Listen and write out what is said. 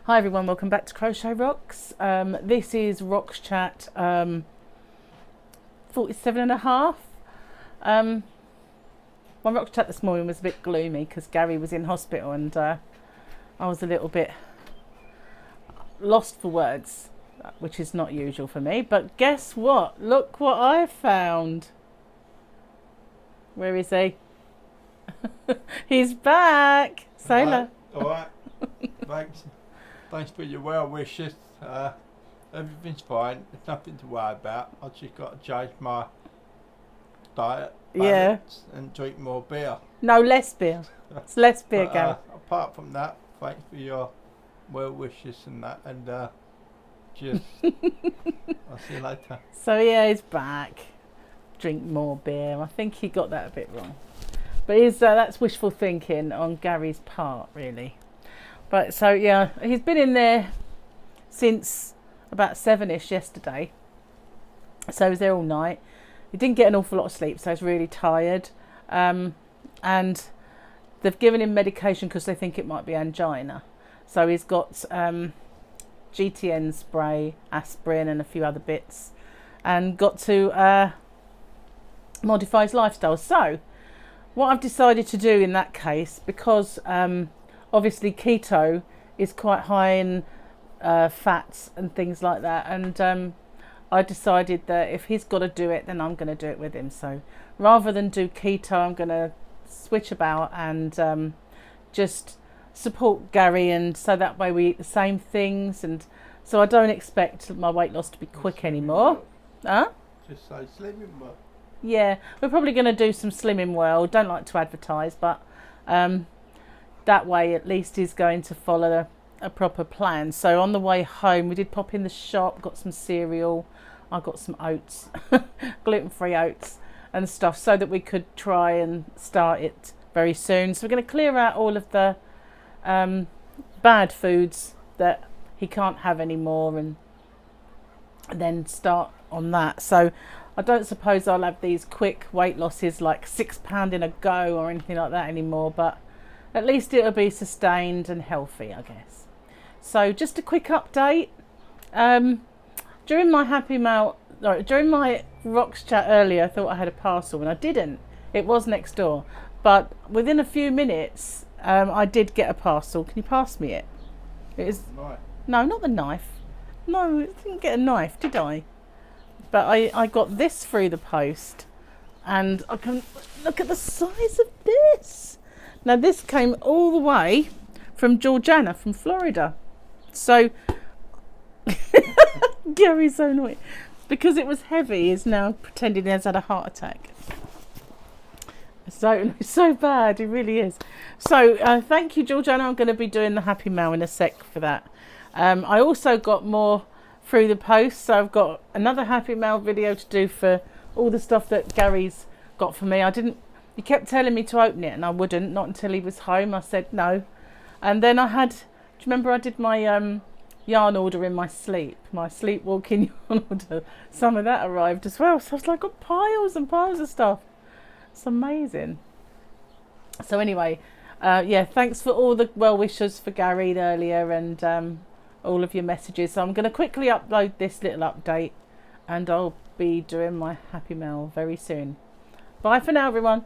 Hi everyone, welcome back to Crochet Rocks. This is RockChat 47.5. My RockChat this morning was a bit gloomy because Gary was in hospital and I was a little bit lost for words, which is not usual for me. But guess what? Look what I found. Where is he? He's back. Sailor. All right. Thanks for your well wishes. Everything's fine. There's nothing to worry about. I've just got to change my diet and drink more beer. No, less beer. It's less beer, Gary. Apart from that, thanks for your well wishes and that. And just I'll see you later. So yeah, he's back. Drink more beer. I think he got that a bit wrong. But that's wishful thinking on Gary's part, really. But so yeah, he's been in there since about 7ish yesterday. So he was there all night. He didn't get an awful lot of sleep, so he's really tired. And they've given him medication because they think it might be angina. So he's got GTN spray, aspirin, and a few other bits, and got to modify his lifestyle. So what I've decided to do in that case, because obviously keto is quite high in fats and things like that, and I decided that if he's got to do it, then I'm going to do it with him. So rather than do keto, I'm going to switch about and just support Gary, and so that way we eat the same things, and so I don't expect my weight loss to be quick anymore. Huh? Just say slimming well. Yeah, we're probably going to do some slimming well. Don't like to advertise, but that way at least he's going to follow a proper plan. So on the way home we did pop in the shop, got some cereal, I got some oats, gluten-free oats and stuff, so that we could try and start it very soon. So we're going to clear out all of the bad foods that he can't have anymore and then start on that. So I don't suppose I'll have these quick weight losses like £6 in a go or anything like that anymore, but at least it'll be sustained and healthy, I guess. So just a quick update. During my during my Rocks chat earlier, I thought I had a parcel and I didn't. It was next door, but within a few minutes, I did get a parcel. Can you pass me it? It is. Right. No, not the knife. No, I didn't get a knife, did I? But I got this through the post, and I can look at the size of this. Now this came all the way from Georgiana from Florida. So Gary's so annoying. Because it was heavy, he's now pretending he has had a heart attack. So bad, it really is. So thank you, Georgiana. I'm going to be doing the Happy Mail in a sec for that. I also got more through the post, so I've got another Happy Mail video to do for all the stuff that Gary's got for me. He kept telling me to open it and I wouldn't, not until he was home. I said no. And then do you remember I did my yarn order in my sleepwalking yarn order? Some of that arrived as well. So I was like, got piles and piles of stuff. It's amazing. So anyway, yeah, thanks for all the well wishes for Gary earlier and all of your messages. So I'm going to quickly upload this little update and I'll be doing my Happy Mail very soon. Bye for now, everyone.